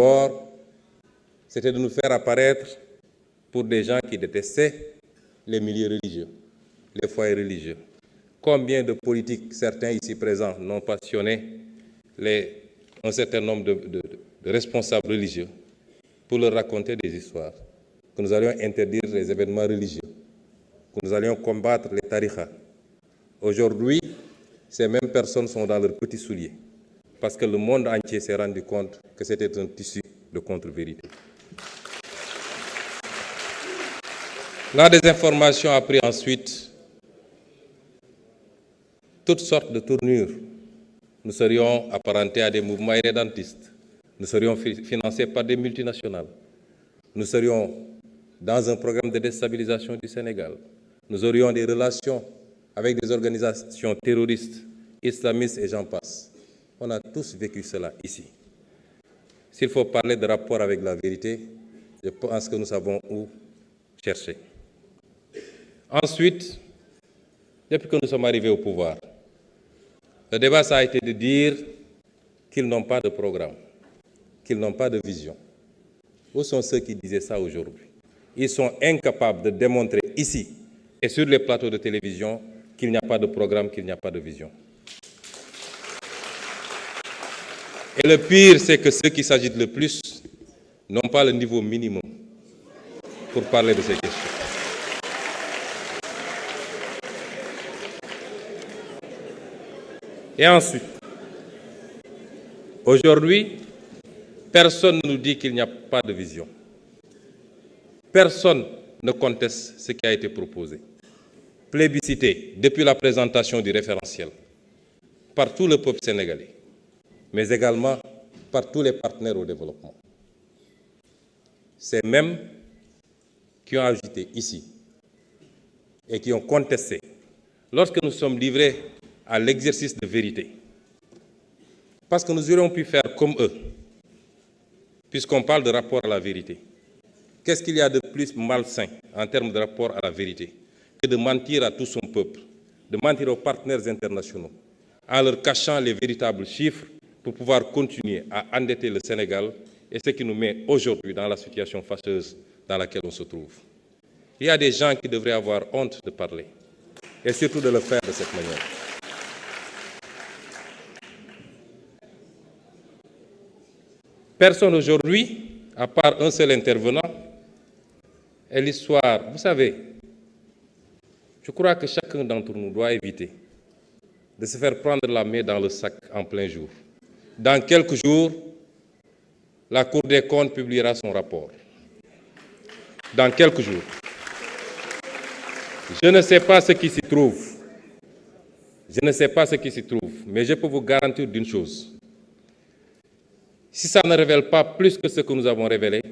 D'abord, c'était de nous faire apparaître pour des gens qui détestaient les milieux religieux, les foyers religieux. Combien de politiques, certains ici présents, n'ont passionné un certain nombre de responsables religieux pour leur raconter des histoires, que nous allions interdire les événements religieux, que nous allions combattre les tariqas. Aujourd'hui, ces mêmes personnes sont dans leurs petits souliers, parce que le monde entier s'est rendu compte que c'était un tissu de contre-vérité. La désinformation a pris ensuite toutes sortes de tournures. Nous serions apparentés à des mouvements irrédentistes. Nous serions financés par des multinationales. Nous serions dans un programme de déstabilisation du Sénégal. Nous aurions des relations avec des organisations terroristes, islamistes et j'en passe. On a tous vécu cela ici. S'il faut parler de rapport avec la vérité, je pense que nous savons où chercher. Ensuite, depuis que nous sommes arrivés au pouvoir, le débat, ça a été de dire qu'ils n'ont pas de programme, qu'ils n'ont pas de vision. Où sont ceux qui disaient ça aujourd'hui? Ils sont incapables de démontrer ici et sur les plateaux de télévision qu'il n'y a pas de programme, qu'il n'y a pas de vision. Et le pire, c'est que ceux qui s'agitent le plus n'ont pas le niveau minimum pour parler de ces questions. Et ensuite, aujourd'hui, personne ne nous dit qu'il n'y a pas de vision. Personne ne conteste ce qui a été proposé. Plébiscité depuis la présentation du référentiel par tout le peuple sénégalais, mais également par tous les partenaires au développement. Ces mêmes qui ont agité ici et qui ont contesté lorsque nous sommes livrés à l'exercice de vérité. Parce que nous aurions pu faire comme eux, puisqu'on parle de rapport à la vérité. Qu'est-ce qu'il y a de plus malsain en termes de rapport à la vérité que de mentir à tout son peuple, de mentir aux partenaires internationaux, en leur cachant les véritables chiffres pour pouvoir continuer à endetter le Sénégal et ce qui nous met aujourd'hui dans la situation fâcheuse dans laquelle on se trouve. Il y a des gens qui devraient avoir honte de parler et surtout de le faire de cette manière. Personne aujourd'hui, à part un seul intervenant, et l'histoire, vous savez, je crois que chacun d'entre nous doit éviter de se faire prendre la main dans le sac en plein jour. Dans quelques jours, la Cour des comptes publiera son rapport. Dans quelques jours. Je ne sais pas ce qui s'y trouve. Je ne sais pas ce qui s'y trouve, mais je peux vous garantir d'une chose. Si ça ne révèle pas plus que ce que nous avons révélé,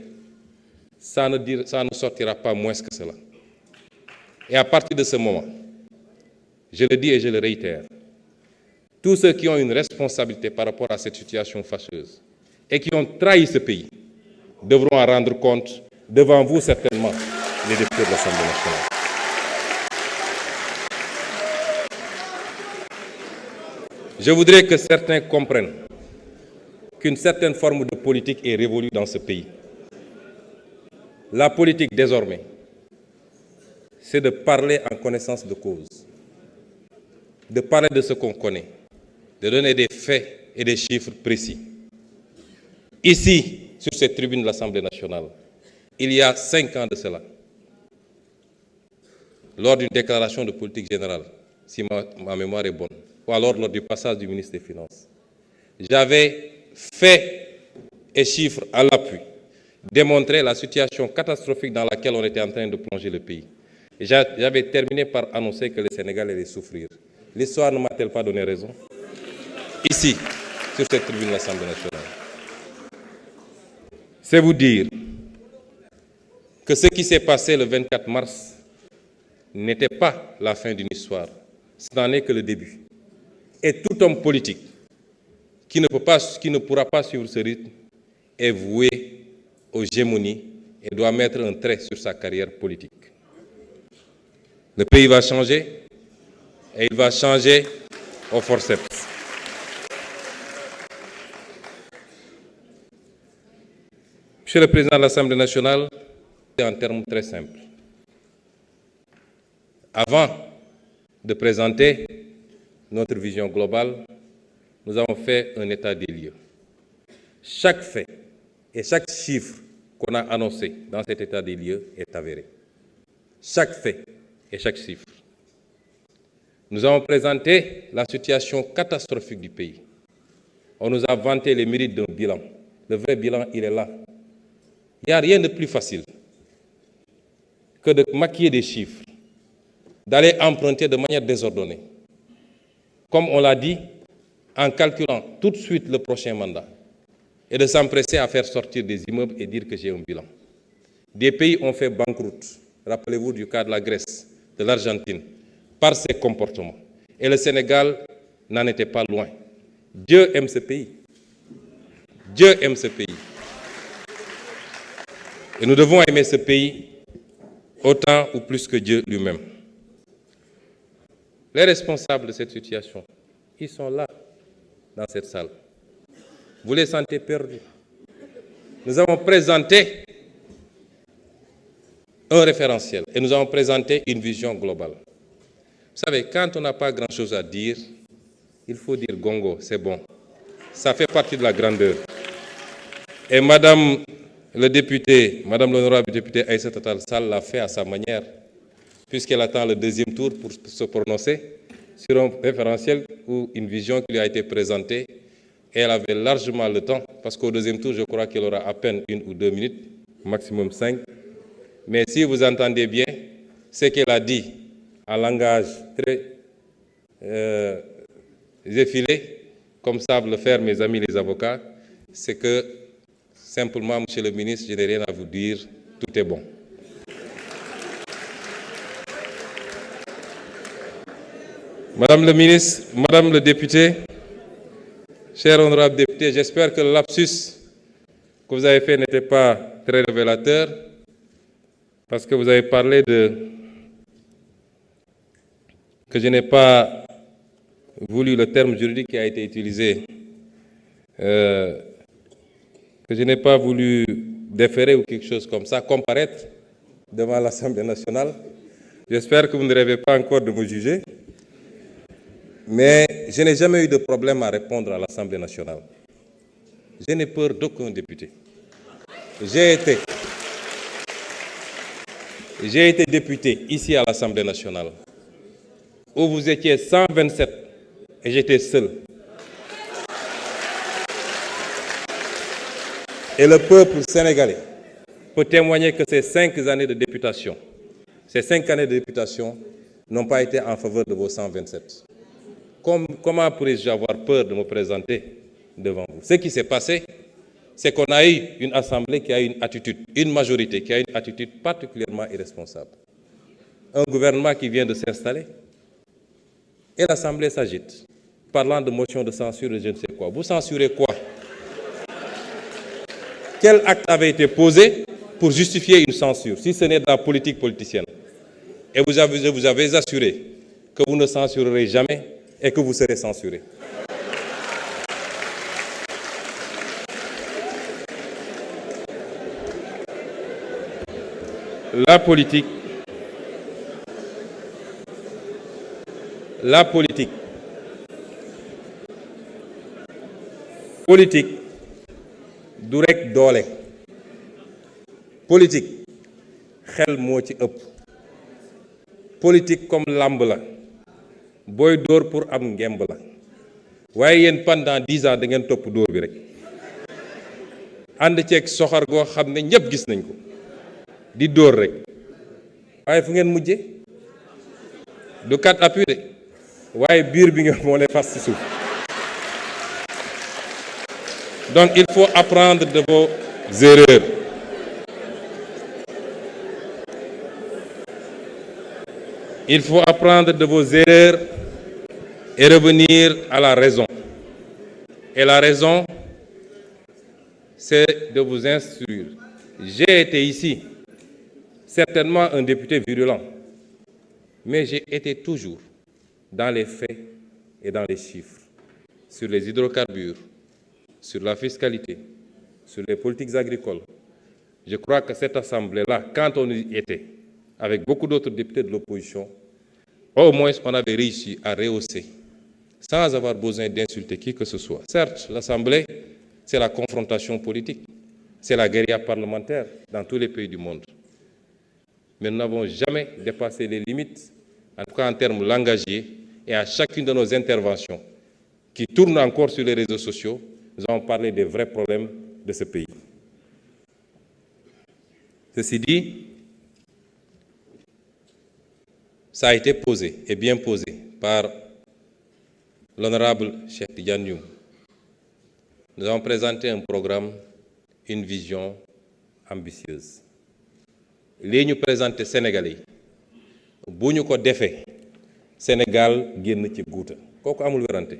ça ne sortira pas moins que cela. Et à partir de ce moment, je le dis et je le réitère, tous ceux qui ont une responsabilité par rapport à cette situation fâcheuse et qui ont trahi ce pays devront en rendre compte devant vous certainement, les députés de l'Assemblée nationale. Je voudrais que certains comprennent qu'une certaine forme de politique est révolue dans ce pays. La politique, désormais, c'est de parler en connaissance de cause, de parler de ce qu'on connaît, de donner des faits et des chiffres précis. Ici, sur cette tribune de l'Assemblée nationale, il y a 5 ans de cela, lors d'une déclaration de politique générale, si ma mémoire est bonne, ou alors lors du passage du ministre des Finances, j'avais faits et chiffres à l'appui démontrer la situation catastrophique dans laquelle on était en train de plonger le pays. Et j'avais terminé par annoncer que le Sénégal allait souffrir. L'histoire ne m'a-t-elle pas donné raison? Ici, sur cette tribune de l'Assemblée nationale. C'est vous dire que ce qui s'est passé le 24 mars n'était pas la fin d'une histoire. Ce n'en est que le début. Et tout homme politique qui ne pourra pas suivre ce rythme est voué aux gémonies et doit mettre un trait sur sa carrière politique. Le pays va changer et il va changer au forceps. Monsieur le Président de l'Assemblée nationale, en termes très simples. Avant de présenter notre vision globale, nous avons fait un état des lieux. Chaque fait et chaque chiffre qu'on a annoncé dans cet état des lieux est avéré. Chaque fait et chaque chiffre. Nous avons présenté la situation catastrophique du pays. On nous a vanté les mérites d'un bilan. Le vrai bilan, il est là. Il n'y a rien de plus facile que de maquiller des chiffres, d'aller emprunter de manière désordonnée. Comme on l'a dit, en calculant tout de suite le prochain mandat et de s'empresser à faire sortir des immeubles et dire que j'ai un bilan. Des pays ont fait banqueroute. Rappelez-vous du cas de la Grèce, de l'Argentine, par ces comportements. Et le Sénégal n'en était pas loin. Dieu aime ce pays. Dieu aime ce pays. Et nous devons aimer ce pays autant ou plus que Dieu lui-même. Les responsables de cette situation, ils sont là, dans cette salle. Vous les sentez perdus. Nous avons présenté un référentiel et nous avons présenté une vision globale. Vous savez, quand on n'a pas grand-chose à dire, il faut dire gongo, c'est bon. Ça fait partie de la grandeur. Et Madame l'honorable députée Aïssata Tall Sall l'a fait à sa manière, puisqu'elle attend le deuxième tour pour se prononcer sur un référentiel ou une vision qui lui a été présentée. Et elle avait largement le temps, parce qu'au deuxième tour, je crois qu'elle aura à peine 1 ou 2 minutes, maximum 5. Mais si vous entendez bien, ce qu'elle a dit en langage très effilé, comme savent le faire mes amis les avocats, c'est que simplement, Monsieur le ministre, je n'ai rien à vous dire, tout est bon. Madame le ministre, Madame le député, cher honorable député, j'espère que le lapsus que vous avez fait n'était pas très révélateur, parce que vous avez parlé que je n'ai pas voulu le terme juridique qui a été utilisé, que je n'ai pas voulu déférer ou quelque chose comme ça, comparaître devant l'Assemblée nationale. J'espère que vous ne rêvez pas encore de me juger. Mais je n'ai jamais eu de problème à répondre à l'Assemblée nationale. Je n'ai peur d'aucun député. J'ai été député ici à l'Assemblée nationale, où vous étiez 127 et j'étais seul. Et le peuple sénégalais peut témoigner que ces 5 années de députation, n'ont pas été en faveur de vos 127. Comment pourrais-je avoir peur de me présenter devant vous? Ce qui s'est passé, c'est qu'on a eu une assemblée qui a une attitude, une majorité qui a une attitude particulièrement irresponsable. Un gouvernement qui vient de s'installer et l'assemblée s'agite, parlant de motion de censure et je ne sais quoi. Vous censurez quoi? Quel acte avait été posé pour justifier une censure, si ce n'est de la politique politicienne? Et je vous avais assuré que vous ne censurerez jamais et que vous serez censuré. La politique, du rek doole. Politique xel moo ci ëpp. Politique comme lamb la. Boy dóor pour am ngemb la. Waaye yéen pendant 10 ans da ngeen topp dóor bi rek. Ànd ceeg soxar goo xam ne ñëpp gis nañ ko. Di dóor rek. Waaye fu ngeen mujje? Du kat appui de. Waaye biir bi nga moo lay fas ci suuf. Donc il faut apprendre de vos erreurs. Il faut apprendre de vos erreurs et revenir à la raison. Et la raison, c'est de vous instruire. J'ai été ici, certainement un député virulent, mais j'ai été toujours dans les faits et dans les chiffres, sur les hydrocarbures, sur la fiscalité, sur les politiques agricoles, Je crois que cette assemblée-là, quand on y était, avec beaucoup d'autres députés de l'opposition, au moins on avait réussi à rehausser, sans avoir besoin d'insulter qui que ce soit. Certes, l'Assemblée, c'est la confrontation politique, c'est la guérilla parlementaire dans tous les pays du monde. Mais nous n'avons jamais dépassé les limites, en tout cas en termes langagiers, et à chacune de nos interventions, qui tournent encore sur les réseaux sociaux, nous avons parlé des vrais problèmes de ce pays. Ceci dit, ça a été posé, et bien posé, par l'honorable Cheikh Tidiane Youm. Nous avons présenté un programme, une vision ambitieuse. Lii ñu présenté Sénégalais yi bu ñu ko defee Sénégal génn ci guuta kooku amul werante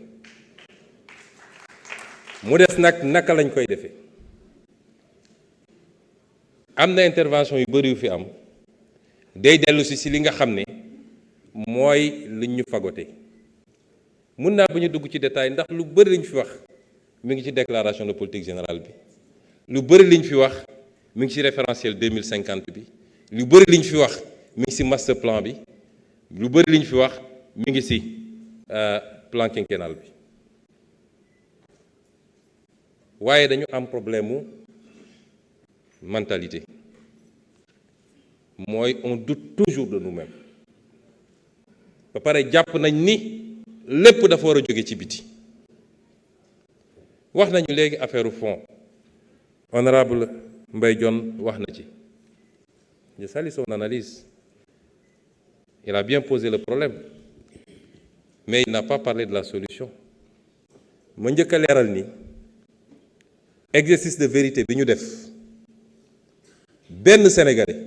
mu des nag naka lañ koy defee am na intervention yu bëri yu fi am day dellu si li nga xam ne mooy liñ ñu fagote mun naa ba ñu dugg ci détail ndax lu bëri liñ fi wax mi ngi ci déclaration de politique générale bi lu bëri liñ fi wax mi ngi ci référentiel 2050 bi lu bëri liñ fi wax mi ngi ci master plan bi lu bëri liñ fi wax mi ngi ci plan quinquennal bi waaye dañu am problème mu mentalité mooy on doute toujours de nous-mêmes ba pare jàpp nañ ni lépp dafa war a jóge ci biti wax nañu léegi affaire fond honorable Mbaye Dione wax na ci je salue son analyse il a bien posé le problème mais il n'a pas parlé de la solution ma njëkk a leeral ni exercice de vérité bi ñu def benn Sénégalais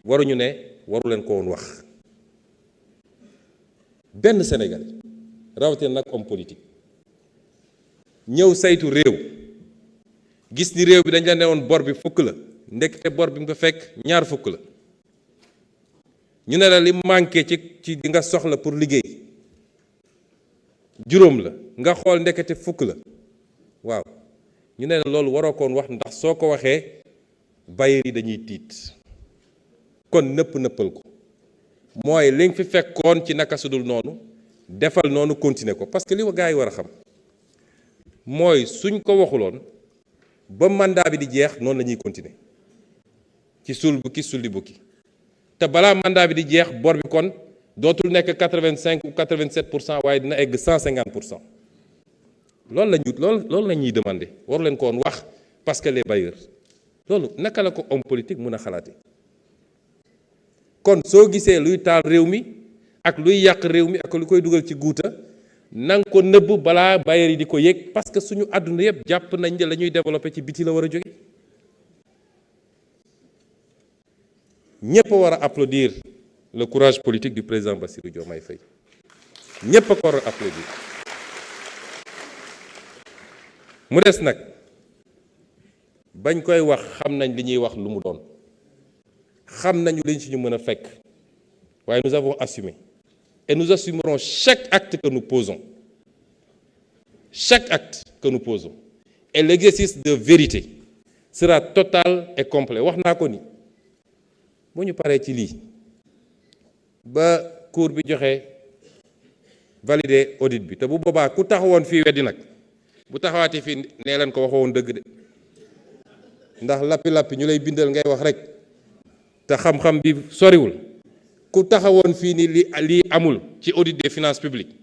waruñu ne waru leen ko woon wax benn Sénégalais rawatina nag homme politique ñëw saytu réew gis ni réew bi dañ la ne woon bor bi fukk la ndekete bor bi nga fekk ñaar fukk la ñu ne la li manqué ci di nga soxla pour liggéey juróom la nga xool ndekete fukk la waaw ñu ne la loolu waroo koon wax ndax soo ko waxee bailleurs yi dañuy tiit kon nëppal ko mooy li nga fi fekkoon ci naka sudul noonu defal noonu continuer ko parce que li wa gars yi war a xam mooy suñ ko waxuloon ba mandat bi di jeex noonu la ñuy continuer ci suul bukki sulli bukki te balaa mandat bi di jeex bor bi kon dootul nekk 85 ou 87% waaye dina egg 150%. loolu la ñuy demander waru leen ko woon wax parce que les bailleurs loolu naka la ko homme politique mun a xalaate kon soo gisee luy taal réew mi ak luy yàq réew mi ak lu koy dugal ci guuta na nga ko nëbb balaa bailleurs yi di ko yëg parce que suñu àdduna yëpp jàpp nañ ne la ñuy développé ci biti la war a jóge ñëpp a war a applaudir le courage politique du président Bassirou Diomaye Faye ñëpp a ko war a applaudir mu des nag bañ koy wax xam nañ li ñuy wax lu mu doon xam nañu liñ ci ñu mën a fekk waaye nous avons assumé et nous assumerons chaque acte que nous posons et l'exercice de vérité sera total et complet wax naa ko ni bu ñu paree ci lii ba cour bi joxe valider audit bi te bu boobaa ku taxawoon fii weddi nag bu taxawaatee fii nee leen ko waxoon dëgg de ndax lappi ñu lay bindal ngay wax rek te xam-xam bi soriwul ku taxawoon fii ni lii amul ci audit des finances publiques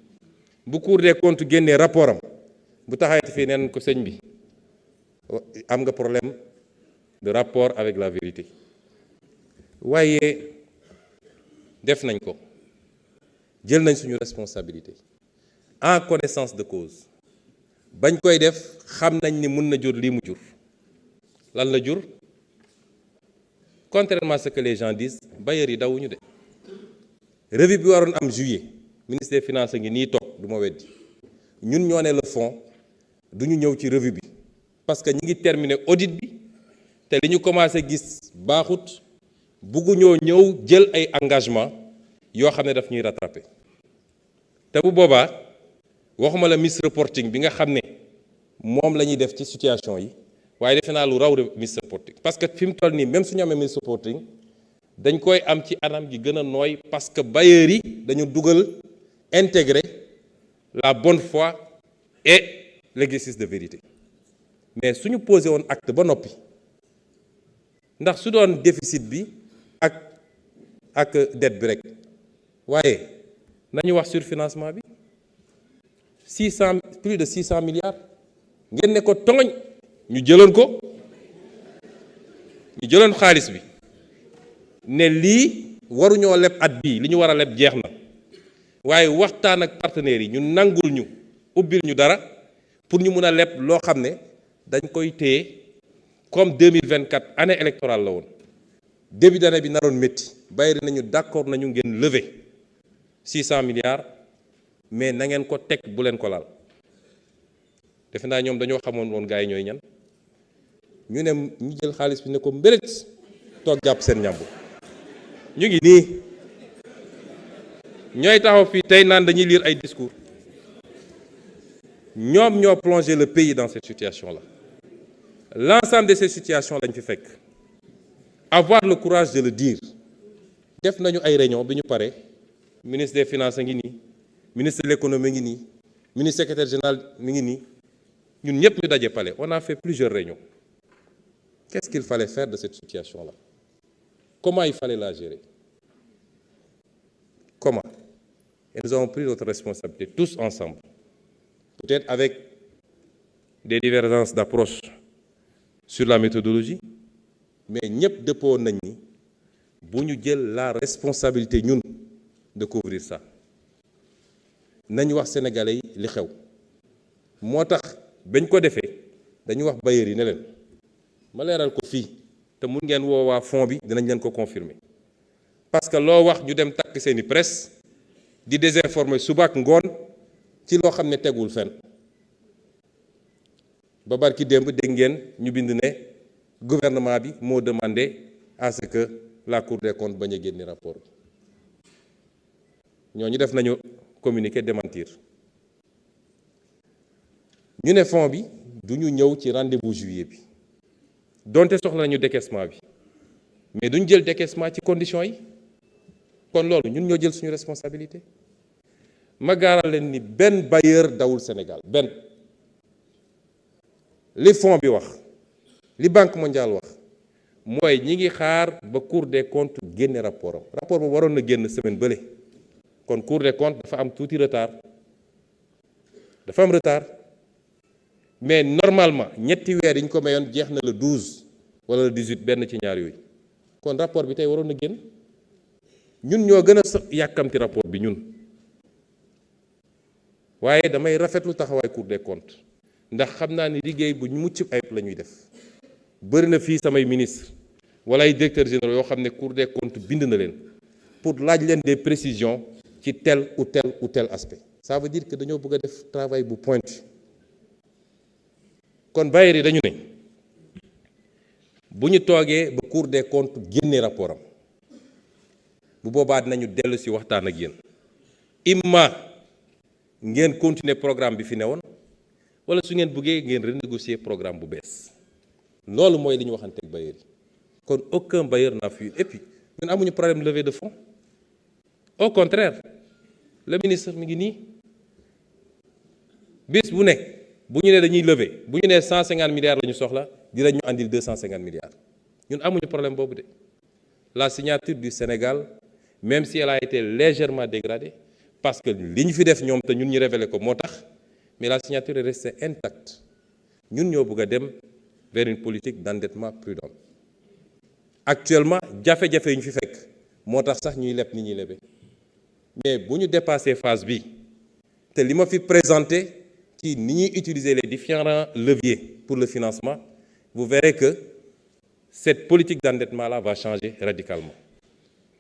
bu Cour des comptes génnee rapport am bu taxawaatee fii neen ko sëñ bi am nga problème de rapport avec la vérité waaye def nañ ko jël nañ suñu responsabilité en connaissance de cause bañ koy def xam nañ ni mun na jur lii mu jur lan la jur contrairement à ce que les gens disent bailleurs yi dawuñu de revue bi waroon am juillet ministre des finances ngi nii toog du ma weddi ñun ñoo ne le fond du ñu ñëw ci revue bi parce que ñi ngi terminer audit bi te li ñu commencé gis baaxut buggu ñoo ñëw jël ay engagement yoo xam ne daf ñuy rattraper te bu boobaa waxuma la misreporting bi nga xam ne moom la ñuy def ci situation yi waaye defe naa lu raw ministre reporting parce que fi mu toll nii même su ñu amee ministre reporting dañ koy am ci anam gi gën a nooy parce que bailleurs yi dañu dugal intégrer la bonne foi et l'exercice de vérité mais suñu posé woon acte ba noppi ndax su doon déficit bi ak dette bi rek waaye nañu wax surfinancement bi plus de 600 milliards ngeen ne ko tooñ ñu jëloon xaalis bi ne lii waruñoo leb at bii li ñu war a leb jeex na waaye waxtaan ak partenaires yi ñu nangul ñu ubbil ñu dara pour ñu mun a leb loo xam ne dañ koy téye comme 2024 année électorale la woon début d'année bi naroon métti bàyyi nañu d'accord nañu ngeen lever 600 milliards mais na ngeen ko teg bu leen ko laal defe naa ñoom dañoo xamoon woon gars yi ñooy ñan ñu ne ñu jël xaalis bi ne ko mbërët toog jàpp seen ñàmbu ñu ngi nii ñooy taxaw fii tey naan dañuy lire ay discours ñoom ñoo plongé le pays dans cette situation-là l'ensemble de ces situations lañ fi fekk avoir le courage de le dire def nañu ay réunion bi ñu pare ministre des finances a ngi nii ministre de l'économie ngi nii ministre secrétaire général mi ngi nii ñun ñëpp ñu daje palais on a fait plusieurs réunions qu'est-ce qu'il fallait faire de cette situation-là comment il fallait la gérer comment et nous avons pris notre responsabilité tous ensemble peut-être avec des divergences d'approche sur la méthodologie mais ñëpp dëppoo nañ ni bu ñu jël la responsabilité ñun de couvrir ça nañ wax sénégalais yi li xew moo tax bañ ko defee dañu wax bailleurs yi ne leen ma leeral ko fii te mun ngeen woowaa fond bi dinañ leen ko confirmer parce que loo wax ñu dem takk seeni presse di désinformer suba ak ngoon ci loo xam ne tegul fenn ba barki démb dégg ngeen ñu bind ne gouvernement bi moo demandé à ce que la Cour des comptes bañ a génne rapport bi ñooñu def nañu communiqué démentir ñu ne fonds bi du ñu ñëw ci rendez-vous juillet bi donte soxla nañu décaissement bi mais duñ jël décaissement ci conditions yi kon loolu ñun ñoo jël suñu responsabilité ma gaaral leen ni benn bailleur dawul Sénégal benn li fonds bi wax li Banque mondiale wax mooy ñi ngi xaar ba Cour des comptes génne rapport am rapport ba waroon na génn semaine bële kon Cour des comptes dafa am tuuti retard dafa am retard mais normalement ñetti weer yi ñu ko mayoon jeex na le 12 wala le 18 benn ci ñaar yooyu kon rapport bi tey waroon na génn ñun ñoo gën a yàkkamti rapport bi ñun waaye damay rafetlu taxawaay Cour des comptes ndax xam naa ni liggéey bu mucc ayib la ñuy def bëri na fii samay ministre wala ay directeurs généraux yoo xam ne Cour des comptes bind na leen pour laaj leen des précisions ci tel ou tel aspect ça veut dire que dañoo bëgg a def travail bu pointu kon bailleurs yi dañu ne bu ñu toogee ba Cour des comptes génnee rapport am bu boobaa dinañu dellu si waxtaan ak yéen imma ngeen continuer programme bi fi newoon wala su ngeen bëggee ngeen renégocier programme bu bees loolu mooy li ñu waxanteeg bailleurs yi kon aucun bailleur n'a fui et puis ñun amuñu problème de levée de fonds au contraire le ministre mi ngi nii bis bu nekk bu ñu nee dañuy lever bu ñu nee 150 milliards la ñu soxla dinañ ñu andil 250 milliards ñun amuñu problème boobu de la signature du Sénégal même si elle a été légèrement dégradée parce que li ñu fi def ñoom te ñun ñu révélé ko moo tax mais la signature est restée intacte ñun ñoo bëgg a dem vers une politique d'endettement prudent actuellement jafe-jafe yi ñu fi fekk moo tax sax ñuy leb ni ñuy lebe mais bu ñu dépassé phase bi te li ma fi présenté ci ni ñuy utiliser les différents leviers pour le financement vous verrez que cette politique d'endettement là va changer radicalement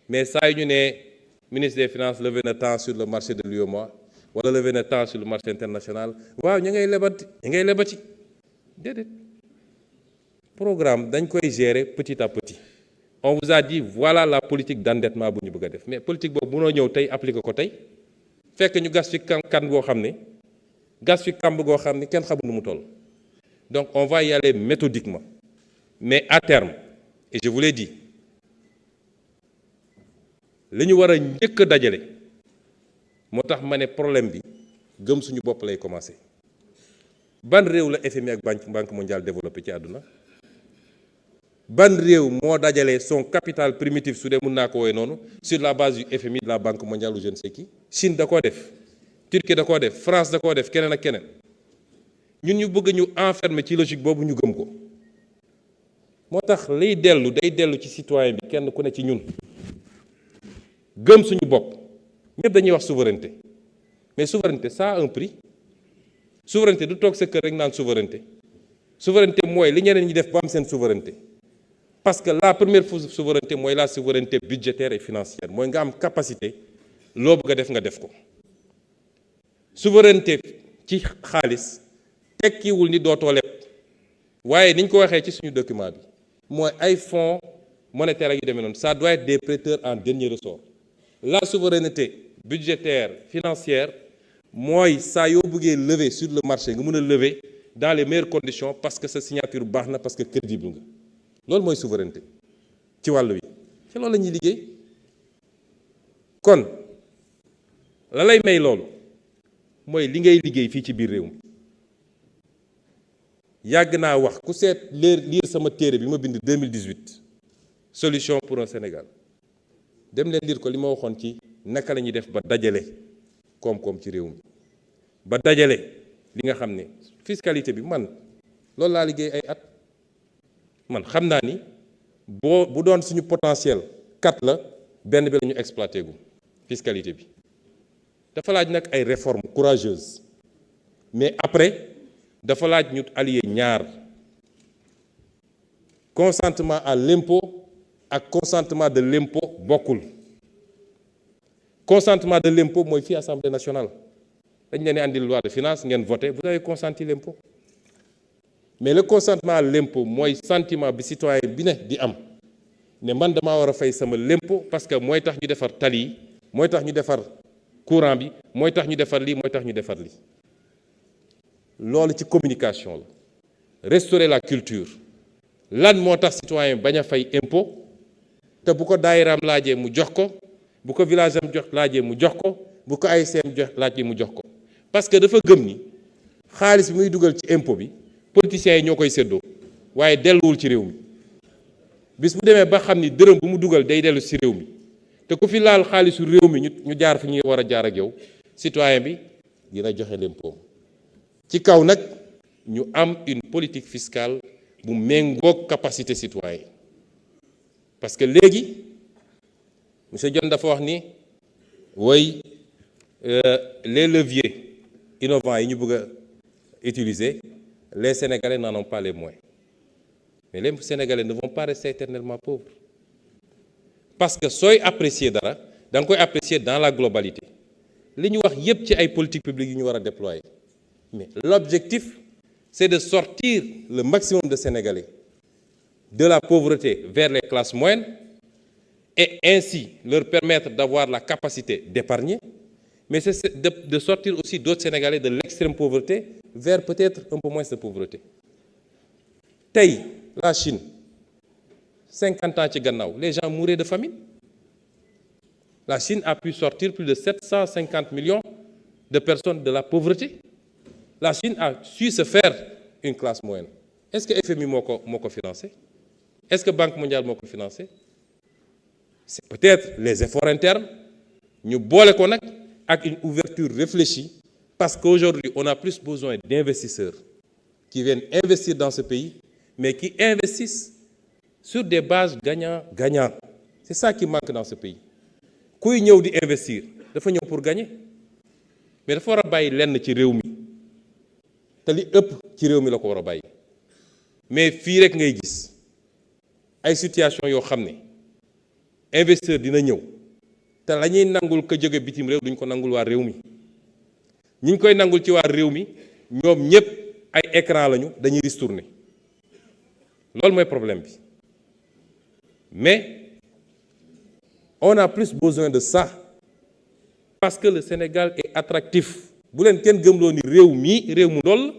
mais saa yu ñu ne ministre des finances levé na temps sur le marché de l'UEMOA wala levé na temps sur le marché international waaw ñu ngay lebati déedéet programme dañ koy gérer petit à petit on vous a dit voilà la politique d'endettement bu ñu bëgg a def mais politique boobu mënoo ñëw tey appliquer ko tey fekk ñu gas fi kan goo xam ne gas fi kamb goo xam ne kenn xamul nu mu toll Donc on va y aller méthodiquement. Mais à terme, et je vous l'ai dit, li ñu war a njëkk a dajale moo tax ma ne problème bi gëm suñu bopp lay commencer. Ban réew la FMI ak banque mondiale développé ci àdduna? Ban réew moo dajale son capital primitif su dee mën naa ko woowee noonu sur la base du FMI, de la banque mondiale ou je ne sais qui? Chine da koo def, Turquie da koo def, France da koo def, keneen ak keneen. ñun ñu bëgg ñu enfermer ci logique boobu ñu gëm ko. moo tax liy dellu day dellu ci citoyen bi kenn ku ne ci ñun gëm suñu bopp. ñëpp dañuy wax souveraineté mais souveraineté ça a un prix. Souveraineté du toog sa kër rek naan souveraineté. Souveraineté mooy li ñeneen ñi def ba am seen souveraineté. Parce que la première souveraineté mooy la souveraineté budgétaire et financière mooy nga am capacité loo bëgg a def nga def ko. Souveraineté ci xaalis tekkiwul ni dootoo leb waaye niñ ko waxee ci suñu document bi mooy ay fonds monétaires yu demee noonu ça doit être des prêteurs en dernier ressort. La souveraineté budgétaire financière mooy saa yoo bëggee lever sur le marché nga mën a lever dans les meilleures conditions parce que sa signature baax na parce que crédible nga. loolu mooy souveraineté ci wàllu wi ci loolu la ñuy liggéey. kon la lay may loolu mooy li ngay liggéey fii ci biir réew mi. yàgg naa wax ku seet lire sama téere bi ma bind 2018 solution pour un Sénégal dem leen lire ko li ma waxoon ci naka la ñuy def ba dajale koom-koom ci réew mi ba dajale li nga xam ne fiscalité bi man loolu laa liggéey ay at. man xam naa ni bu doon suñu potentiel 4 la benn bi la ñu exploité gu fiscalité bi dafa laaj nag ay réformes courageuses mais après dafa laaj ñu allier ñaar consentement à l'impôt ak consentement de l'impôt bokkul. Consentement de l'impôt mooy fii Assemblée nationale dañ leen di andil loi de finances ngeen voté vous avez consenti l'impôt. Mais le consentement à l'impôt mooy sentiment bi citoyen bi ne di am ne man damaa war a fay sama l'impôt parce que mooy tax ñu defar tali yi mooy tax ñu defar courant bi mooy tax ñu defar lii mooy tax ñu defar lii. loolu ci communication la restaurer la culture lan moo tax citoyen bañ a fay impôt te bu ko daayiraam laajee mu jox ko bu ko village am jox laajee mu jox ko bu ko ASM jox laajee mu jox ko parce que dafa gëm ni xaalis bi muy dugal ci impôt bi politiciens yi ñoo koy séddoo waaye delluwul ci réew mi bis bu demee ba xam ni dërëm bu mu dugal day dellu ci réew mi te ku fi laal xaalisu réew mi ñu jaar fi ñuy war a jaar ak yow citoyen bi dina joxe l'impôt ci kaw nag ñu am une politique fiscale bu méngoog capacité citoyen parce que léegi monsieur Dione dafa wax ni woy les leviers innovants yi ñu bëgg a utiliser les Sénégalais n'en ont pas les moyens mais les Sénégalais ne vont pas rester éternellement pauvres parce que sooy apprécier dara da nga koy apprécier dans la globalité li ñu wax yépp ci ay politiques publiques yu ñu war a déployer mais l'objectif c'est de sortir le maximum de Sénégalais de la pauvreté vers les classes moyennes et ainsi leur permettre d'avoir la capacité d'épargner mais c'est de sortir aussi d'autres Sénégalais de l'extrême pauvreté vers peut-être un peu moins de pauvreté. Tey la Chine 50 ans ci gannaaw les gens mouraient de famine. La Chine a pu sortir plus de 750 millions de personnes de la pauvreté. La Chine a su se faire une classe moyenne. Est-ce que FMI moo ko financé? Est-ce que Banque mondiale moo ko financé? C'est peut-être les efforts internes ñu boole ko nag ak une ouverture réfléchie parce qu'aujourd'hui on a plus besoin d'investisseurs qui viennent investir dans ce pays mais qui investissent sur des bases gagnant-gagnant. C'est ça qui manque dans ce pays. Kuy ñëw di investir dafa ñëw pour gagner mais dafa war a bàyyi lenn ci réew mi te li ëpp ci réew mi la ko war a bàyyi mais fii rek ngay gis ay situation yoo xam ne investisseur dina ñëw te la ñuy nangul ko jóge bitim réew duñ ko nangul waa réew mi ñi ñu koy nangul ci waa réew mi ñoom ñëpp ay écran lañu dañuy ristourner loolu mooy problème bi mais on a plus besoin de ça parce que le Sénégal est attractif bu leen kenn gëmloo ni réew mu ndóol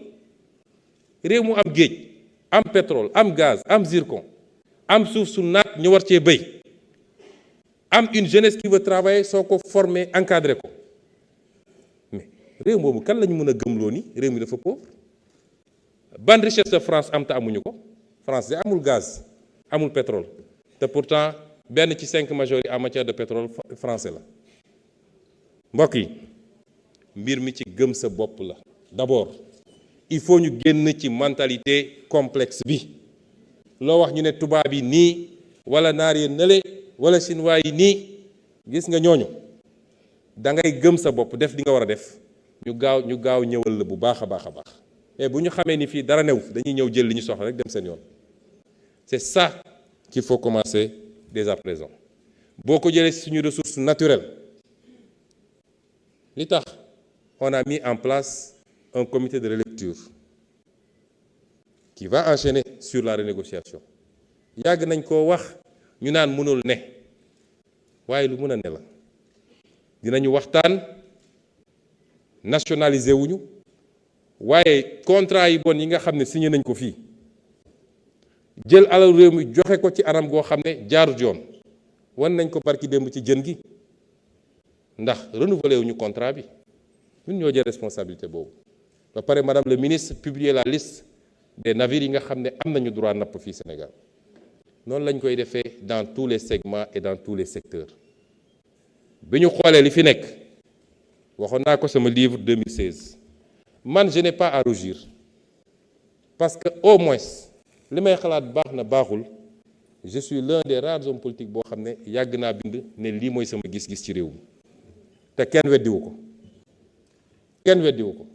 réew mu am géej am pétrole am gaz am zircon am suuf su naat ñu war cee béy am une jeunesse qui veut travailler soo ko former encadrer ko mais réew moomu kan la ñu mën a gëmloo ni réew mi dafa pauvre. ban richesse de France am te amuñu ko France de amul gaz amul pétrole te pourtant benn ci 5 majors yi en matière de pétrole français la. mbokk yi mbir mi ci gëm sa bopp la d'abord il faut ñu génn ci mentalité complexe bi loo wax ñu ne tubaab yi nii wala naar yi nële wala chinois yi nii gis nga ñooñu da ngay gëm sa bopp def di nga war a def ñu gaaw ñëwal la bu baax a baax a baax mais bu ñu xamee ni fii dara new dañuy ñëw jël li ñu soxla rek dem seen yoon. C'est ça qu'il faut commencer dès à présent boo ko jëlee suñu ressources naturelles li tax on a mis en place un comité de relecture qui va enchaîner sur la renégociation. yàgg nañ koo wax ñu naan mënul ne waaye lu mën a ne la dinañu waxtaan nationaliser wuñu waaye contrat yi bon yi nga xam ne signé nañ ko fii jël alal réew mi joxe ko ci anam goo xam ne jaarut yoon wan nañ ko barki démb ci jën gi ndax renouveler wuñu contrat bi ñun ñoo jël responsabilité boobu ba pare madame le ministre publier la liste des navires yi nga xam ne am nañu droit napp fii Sénégal noonu lañ koy defee dans tous les segments et dans tous les secteurs bi ñu xoolee li fi nekk waxoon naa ko sama livre 2016 man je n'ai pas à rougir parce que au moins li may xalaat baax na baaxul je suis l'un des rares hommes politiques boo xam ne yàgg naa bind ne lii mooy sama gis-gis ci réew mi te kenn weddiwu ko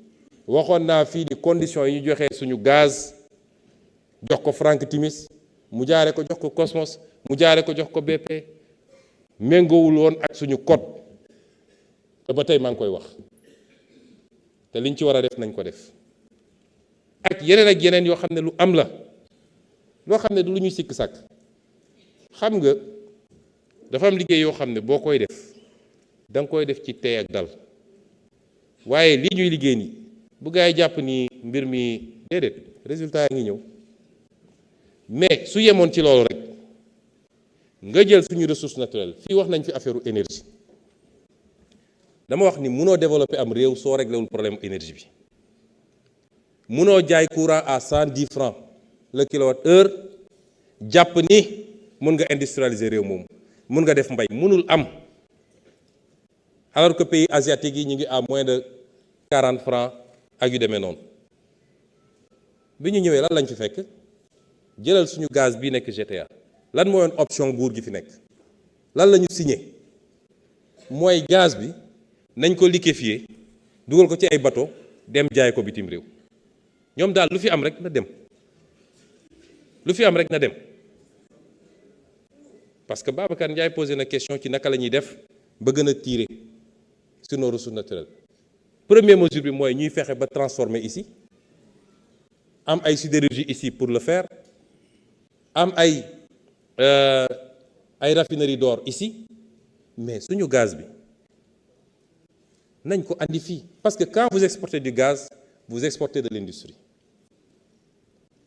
waxoon naa fii di conditions yi ñu joxee suñu gaz jox ko Frank Timis mu jaare ko jox ko Cosmos mu jaare ko jox ko BP méngoowul woon ak suñu code te ba tey maa ngi koy wax te liñ ci war a def nañ ko def ak yeneen yoo xam ne lu am la loo xam ne du lu ñuy sikk sàkk xam nga dafa am liggéey yoo xam ne boo koy def da nga koy def ci tey ak dal waaye lii ñuy liggéey nii bu gaa yi jàpp ni mbir mi déedéet résultat yaa ngi ñëw mais su yemoon ci loolu rek nga jël suñu ressource naturelle fii wax nañ fi affaire énergie dama wax ni munoo développer am réew soo réglé wul problème énergie bi munoo jaay courant à 110 francs le kilowatt-heure jàpp ni mun nga industrialiser réew moomu mun nga def mbay munul am alors que pays asiatiques yi ñu ngi à moins de 40 francs ak yu demee noonu bi ñu ñëwee lan lañ fi fekk jëlal suñu gaz bii nekk GTA lan mooyoon option nguur gi fi nekk lan la ñu signé mooy gaz bi nañ ko liquéfier dugal ko ci ay bateau dem jaay ko bitim réew ñoom daal lu fi am rek na dem parce que Babacar Ndiaye posé na question ci naka la ñuy def ba gën a tirer sur nos ressources naturelles. Première mesure bi mooy ñuy fexe ba transformer ici am ay sidérurgie ici pour le faire am ay raffinerie d'or ici mais suñu gaz bi nañ ko andi fii parce que quand vous exportez du gaz vous exportez de l'industrie.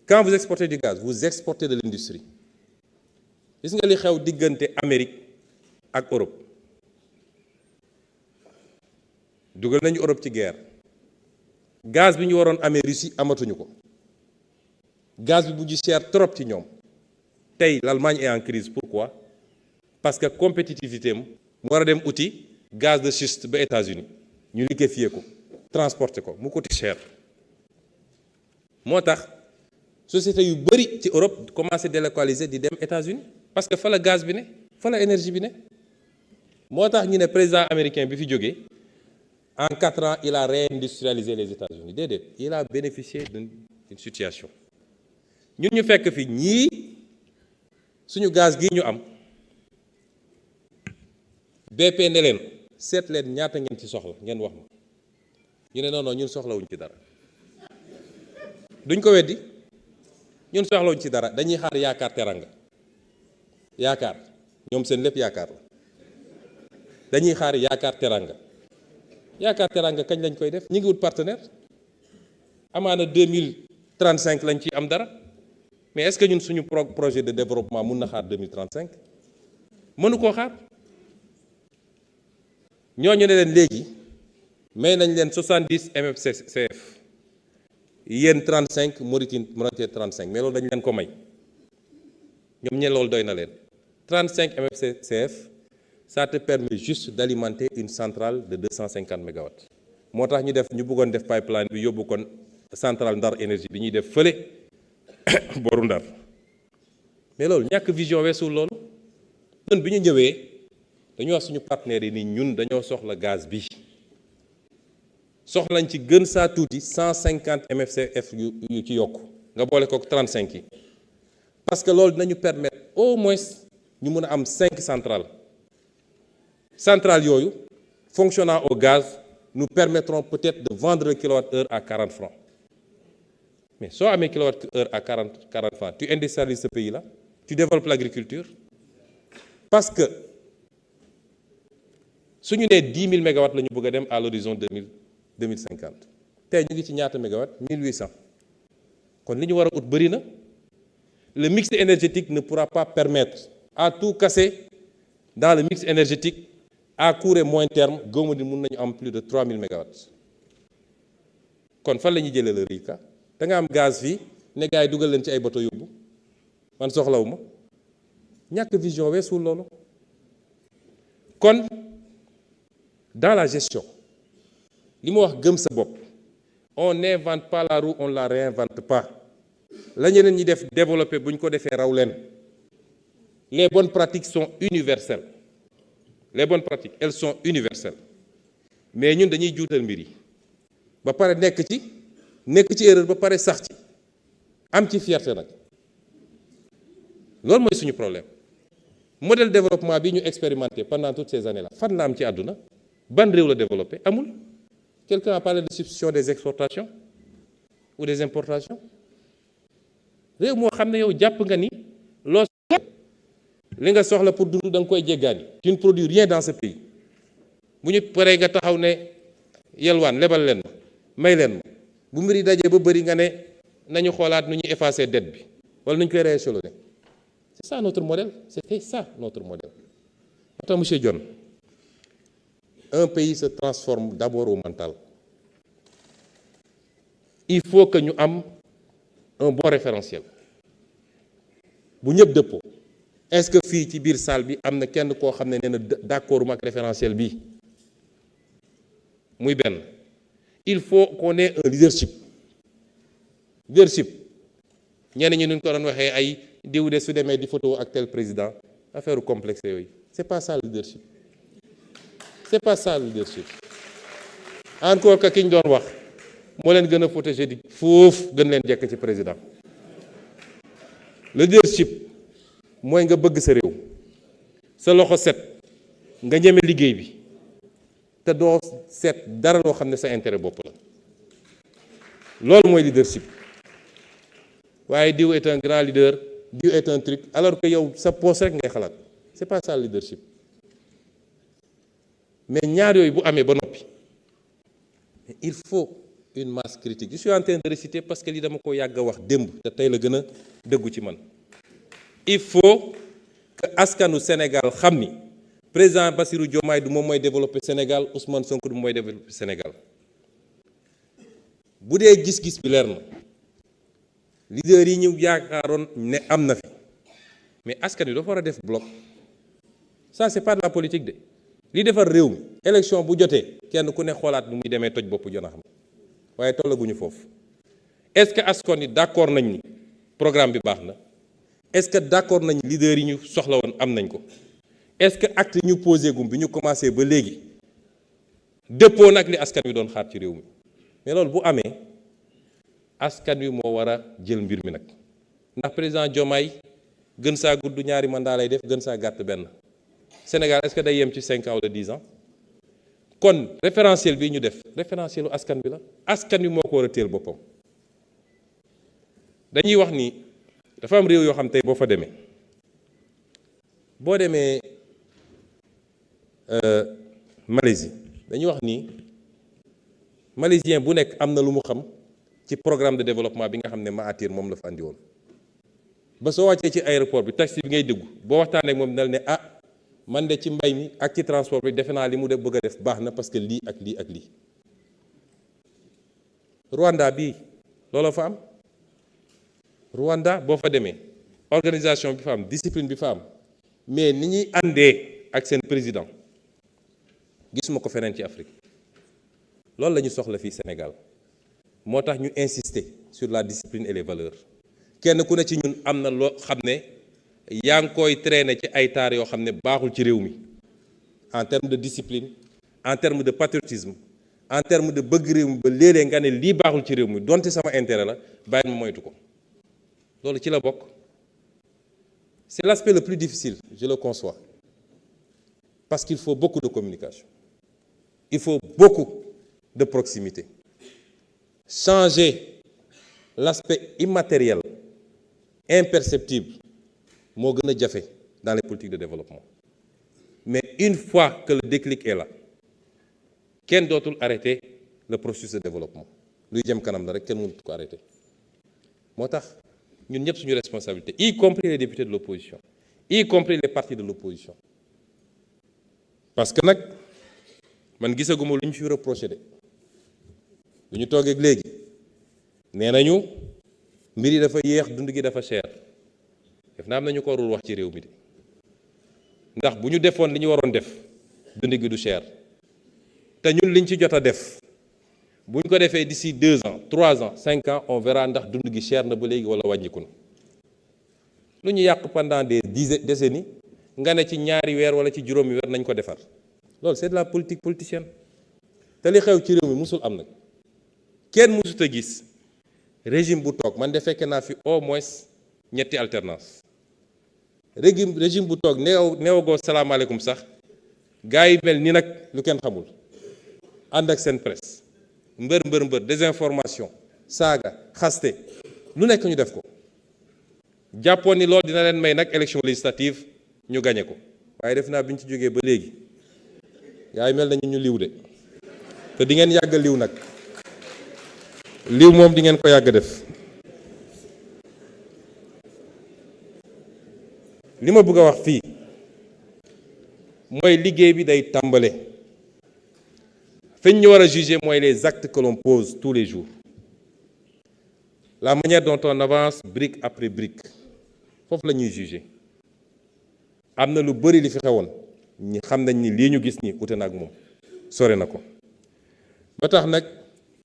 Quand vous exportez du gaz vous exportez de l'industrie. Gis nga li xew diggante Amérique ak Europe dugal nañu Europe ci guerre gaz bi ñu waroon amee Russie amatuñu ko gaz bi bu ji cher trop ci ñoom tey l'Allemagne est en crise. Pourquoi? Parce que compétitivité am mu war a dem uti gaz de schiste ba États-Unis ñu liquéfier ko transporter ko mu coûte cher moo tax société yu bëri ci Europe commencé délocaliser di dem États-Unis parce que fa la gaz bi ne fa la énergie bi ne moo tax ñu ne président américain bi fi jógee en 4 ans il a réindustrialisé les États-Unis déedéet il a bénéficié d'une situation ñun ñu fekk fi ñii suñu gaz gi ñu am BP ne leen seet leen ñaata ngeen ci soxla ngeen wax ma ñu ne non ñun soxlawuñ ci dara duñ ko weddi ñun soxlawuñ ci dara dañuy xaar yaakaar teranga yaakaar ñoom seen lépp yaakaar la dañuy xaar yaakaar teranga kañ lañ koy def ñu ngi wut partenaire amaana 2030 35 lañ ci am dara mais est-ce que ñun suñu projet de développement mun na xaar 2035 mënu koo xaar. ñooñu ne leen léegi may nañ leen 70 MFCF yéen 35 Mauritanie 35 mais loolu dañ leen ko may ñoom ñe loolu doy na leen 35 MFCF ça te permet juste d'alimenter une centrale de 250 mégawatts moo tax ñu bëggoon def pipeline bi yóbbu kon centrale Ndar énergie bi ñuy def fële boru Ndar mais loolu ñàkk vision weesul loolu ñun bi ñu ñëwee dañu wax suñu partenaires yi ni ñun dañoo soxla gaz bi soxlañ ci gën saa tuuti 150 MFCF yu ci yokk nga boole ko 35 yi parce que loolu dinañu permettre au moins ñu mën a am 5 centrales yooyu fonctionnant au gaz nous permettront peut-être de vendre le kilowattheure à 40 francs mais soo amee kilowattheure à 40 francs tu industrialises ce pays-là tu développes l'agriculture parce que su ñu nee 10 000 mégawatts la ñu bëgg a dem à l'horizon 2050 tey ñu ngi ci ñaata mégawatts 1800 kon li ñu war a ut bëri na le mix énergétique ne pourra pas permettre à tout casser dans le mix énergétique à court et moyen terme gëmu ni mun nañu am plus de 3000 mégawatts kon fan la ñuy jëlee le riz da nga am gaz fii ne gars yi dugal leen ci ay bateau yóbbu man soxlawuma ñàkk vision weesul loolu kon dans la gestion li ma wax gëm sa bopp on n'invente pas la roue on la réinvente pas la ñeneen ñi def développer bu ñu ko defee raw leen les bonnes pratiques sont universelles les bonnes pratiques elles sont universelles mais ñun dañuy juutal mbir yi ba pare nekk ci erreur ba pare sax ci am ci fierté nag loolu mooy suñu problème modèle de développement bi ñu expérimenté pendant toutes ces années là fan la am ci àdduna ban réew la développé amul. Quelqu'un a parlé de substitution des exportations ou des importations réew moo xam ne yow jàpp nga ni loo li nga soxla pour dund da nga koy jéggaani tu ne produis rien dans ce pays bu ñu paree nga taxaw ne yelwaan lebal leen ma may leen ma bu mbir yi dajee ba bëri nga ne nañu xoolaat nu ñuy effacer dette bi wala nu ñu koy rééchelonner c'est ça notre modèle c'était ça notre modèle. Attends monsieur Dione, un pays se transforme d'abord au mental. Il faut que ñu am un bon référentiel bu ñëpp dëppoo. Est-ce que fii ci biir salle bi am na kenn koo xam ne nee na d'accord ak référentiel bi muy benn. Il faut qu'on ait un leadership ñenn ñi ñu ko doon waxee ay diw de su demee di photo ak tel président affaire complexe yooyu c'est pas ça le leadership. C'est pas ça le leadership. Encore que ki ñu doon wax moo leen gën a protéger di foofu gën leen jekk ci président. Le leadership mooy nga bëgg sa réew sa loxo set nga ñeme liggéey bi te doo seet dara loo xam ne sa intérêt bopp la loolu mooy leadership. waaye diw est un grand leader diw est un truc alors que yow sa poste rek ngay xalaat c'est pas ça le leadership. Mais ñaar yooyu bu amee ba noppi il faut une masse critique. Je suis en train de réciter parce que li dama ko yàgg a wax démb te tey la gën a dëggu ci man. Il faut que askanu Sénégal xam ni président Bassirou Diomaye du moom mooy développer Sénégal, Ousmane Sonko du mooy développer Sénégal. bu dee gis-gis bi leer na leader yi ñu yaakaaroon ne am na fi mais askan wi dafa war a def bloc ça c'est pas de la politique de. li defar réew mi élection bu jotee kenn ku ne xoolaat nu muy demee toj bopp jona xam waaye tollaguñu foofu. Est-ce que askan yi d'accord nañ ni programme bi baax na? Est-ce que d'accord nañ leader yi ñu soxla woon am nañ ko? Est-ce que acte ñu posé gum bi ñu commencé ba léegi dëppoo nag li askan wi doon xaar ci réew mi? Mais loolu bu amee askan wi moo war a jël mbir mi nag ndax président Diomaye gën saa gudd ñaari mandat lay def gën saa gàtt benn. Sénégal est-ce que day yem ci 5 ans wala 10 ans kon référentiel bi ñu def référentielu askan bi la askan wi moo ko war a téel boppam. dañuy wax ni dafa am réew yoo xam tey boo fa demee Malaisie dañuy wax ni malaisien bu nekk am na lu mu xam ci programme de développement bi nga xam ne Mahathir moom la fa andi woon ba soo wàccee ci aéroport bi taxi bi ngay dugg boo waxtaanee ak moom dal ne ah man de ci mbay mi ak ci transport bi defe naa li mu def bëgg a def baax na parce que lii ak lii ak lii. Rwanda bii looloo fa am Rwanda boo fa demee organisation bi fa am discipline bi fa am mais ni ñuy àndee ak seen président gisuma ko feneen ci Afrique loolu la ñu soxla fii Sénégal moo tax ñu insister sur la discipline et les valeurs kenn ku ne ci ñun am na loo xam ne yaa ngi koy traîner ci ay taar yoo xam ne baaxul ci réew mi en termes de discipline en termes de patriotisme en termes de bëgg réew mi ba léeg-léeg nga ne lii baaxul ci réew mi donte sama intérêt la bàyyi ma moytu ko loolu ci la bokk. C'est l'aspect le plus difficile, je le conçois, parce qu'il faut beaucoup de communication, il faut beaucoup de proximité. Changer l'aspect immatériel, imperceptible, moo gën a jafe dans les politiques de développement. Mais une fois que le déclic est là, kenn dootul arrêter le processus de développement. luy jëm kanam la rek kenn mënut ko arrêter. moo tax ñun ñëpp suñu responsabilité, y compris les députés de l'opposition, y compris les partis de l'opposition. Parce que nag man gisaguma lu ñu fi reproché de lu ñu toogee léegi nee nañu mbir yi dafa yéex, dund gi dafa cher. def naa am nañu ko warul wax ci réew mi de ndax bu ñu defoon li ñu waroon def dund gi du cher te ñun liñ ci jot a def bu ñu ko defee d'ici 2 ans 3 ans 5 ans on verra ndax dund gi cher na ba léegi wala wàññiku na. lu ñu yàq pendant des décennies nga ne ci ñaari weer wala ci juróomi weer nañ ko defar loolu c'est de la politique politicienne te li xew ci réew mi musul am nag kenn musut a gis régime bu toog man de fekke naa fi au moins ñetti alternance régime bu toog neewagoo salaamaaleykum sax gars yi mel ni nag lu kenn xamul ànd ak seen presse mbër désinformation saaga xaste lu nekk ñu def ko jàppoon ni loolu dina leen may nag élection législative ñu gañe ko waaye def naa bi ñu ci jógee ba léegi gars yi mel nañu ñu liw de te di ngeen yàgg liw nag liw moom di ngeen ko yàgg def. li ma bëgg a wax fii mooy liggéey bi day tàmbale fi ñu war a juger mooy les actes que l'on pose tous les jours, la manière dont on avance brique après brique foofu la ñuy juger. am na lu bëri li fi xewoon ñi xam nañ ni lii ñu gis ni ute na ak moom sore na ko ba tax nag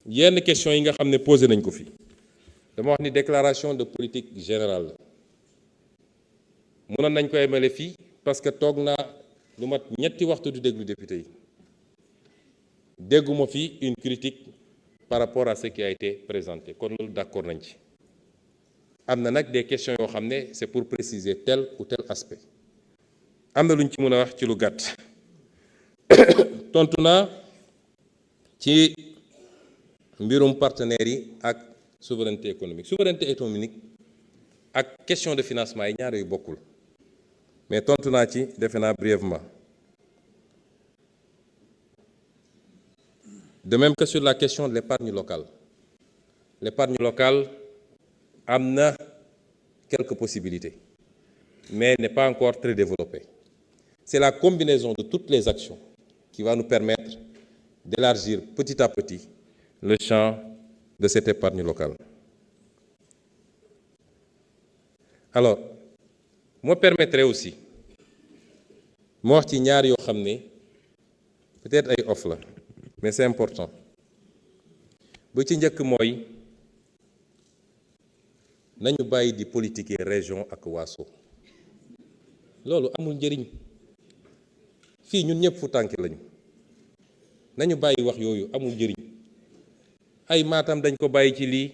yenn question yi nga xam ne posé nañ ko fi dama wax ni déclaration de politique générale mënoon nañ ko emale fii parce que toog naa lu mat ñetti waxtu du déglu député yi dégguma fii une critique par rapport à ce qui a été présenté kon loolu d'accord nañ ci. am na nag des questions yoo xam ne c'est pour préciser tel ou tel aspect am na lu ñu ci mën a wax ci lu gàtt tontu naa ci mbirum partenaires yi ak souveraineté économique ak question de financement yi ñaar yu bokkul mais tontu naa ci defe naa brièvement. De même que sur la question de l'épargne locale. L'épargne locale am na quelques possibilités mais n'est pas encore très développée. C'est la combinaison de toutes les actions qui va nous permettre d'élargir petit à petit le champ de cette épargne locale. Alors, me permettrait aussi ma wax ci ñaar yoo xam ne peut-être ay off la mais c'est important bu ci njëkk mooy nañu bàyyi di politiquer région ak waaso loolu amul njëriñ fii ñun ñëpp fu tànki lañu nañu bàyyi wax yooyu amul njëriñ ay Matam dañ ko bàyyi ci lii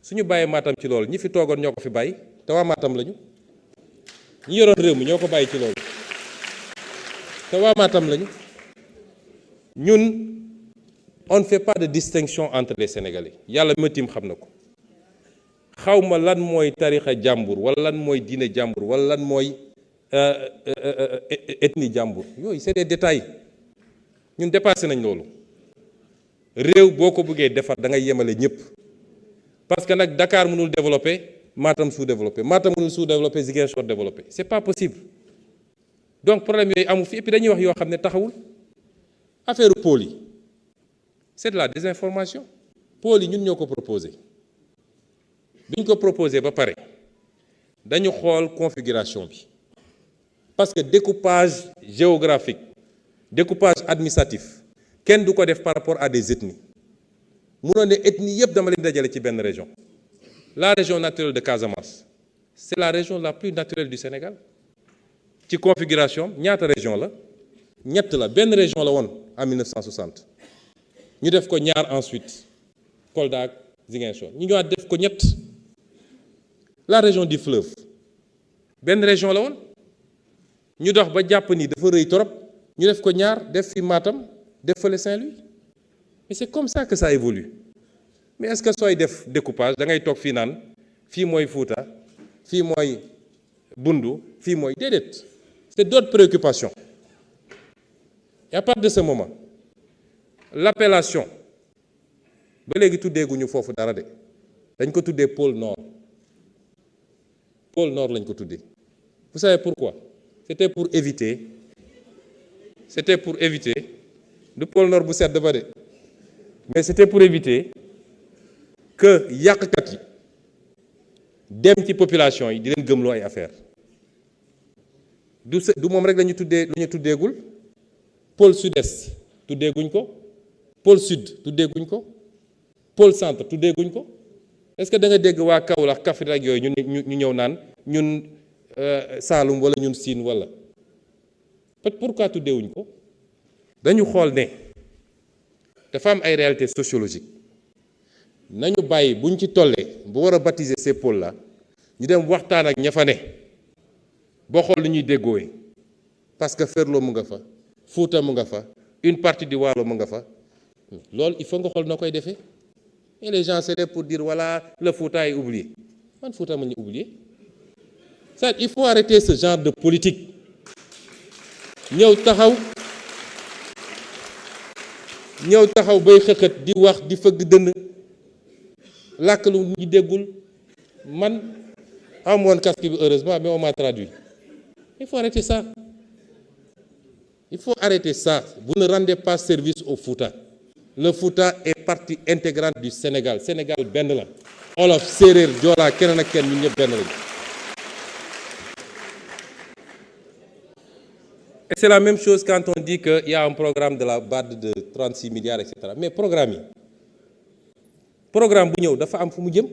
suñu bàyyi Matam ci loolu ñi fi toogoon ñoo ko fi bàyyi te waa Matam lañu ñi yoroon réew mi ñoo ko bàyyi ci loolu te waa Matam lañu ñun on ne fait pas de distinction entre les Sénégalais yàlla ma tiim xam na ko xawma lan mooy tarixa jàmbur wala lan mooy diine jàmbur wala lan mooy ethnie jàmbur yooyu c'est des détails ñun dépassé nañ loolu réew boo ko bëggee defar da ngay yemale ñëpp parce que nag Dakar mënul développer Matam sous-développé Matam mënul sous-développé Ziguinchor développé c'est pas possible donc problème yooyu amu fi et puis dañuy wax yoo xam ne taxawul affaire pôle yi c'est de la désinformation pôle yi ñun ñoo ko proposé bi ñu ko proposé ba pare dañu xool configuration bi parce que découpage géographique découpage administratif kenn du ko def par rapport à des ethnies munoon ne ethnie yëpp dama leen dajale ci benn région la région naturelle de Casamance c'est la région la plus naturelle du Sénégal ci configuration ñaata région la ñett la benn région la woon en 1960 ñu def ko ñaar ensuite Kolda ak Ziguinchor ñu ñëwaat def ko ñett la région du fleuve benn région la woon ñu dox ba jàpp ni dafa rëy torop ñu def ko ñaar def fi Matam def fële Saint-Louis mais c'est comme ça que ça évolue mais est-ce que sooy def découpage da ngay toog fii naan fii mooy Fouta fii mooy Bundu fii mooy déedéet c'est d'autres préoccupations et à partir de ce moment l'appellation ba léegi tuddeeguñu foofu dara de dañ ko tuddee pôle nord lañ ko tuddee vous savez pourquoi c'était pour éviter du pôle nord bu sedd ba de mais c'était pour éviter que yàqkat yi dem ci population yi di leen gëmloo ay affaire du moom rek lañu tuddeegul pôle sud-est tuddeeguñ ko pôle sud tuddeeguñ ko pôle centre tuddeeguñ ko est-ce que da nga dégg waa Kaolack Kaffrine ak yooyu ñu ñëw naan ñun Saalum wala ñun Siin wala pourquoi tuddeewuñ ko dañu xool ne dafa am ay réalités sociologiques nañu bàyyi buñ ci tollee bu war a baptiser ces pôles là ñu dem waxtaan ak ña fa ne boo xool lu ñuy déggoowe parce que Ferlo mu nga fa Fouta mu nga fa une partie du Waalo mu nga fa loolu il faut nga xool noo koy defee et les gens c'est pour dire voilà le Fouta est oublié man Fouta ma ñu oublié ça il faut arrêter ce genre de politique ñëw taxaw bay xëxët di wax di fëgg dënn làkk lu ñu déggul man amoon casque bi heureusement mais on m'a traduit il faut arrêter ça vous ne rendez pas service au Fouta le Fouta est partie intégrante du Sénégal benn la olof séeréer joolaa keneen ak kenn ñun ñëpp benn lañu et c'est la même chose quand on dit qu'il y a un programme de la BAD de 36 milliards etc mais programme bu ñëw dafa am fu mu jëm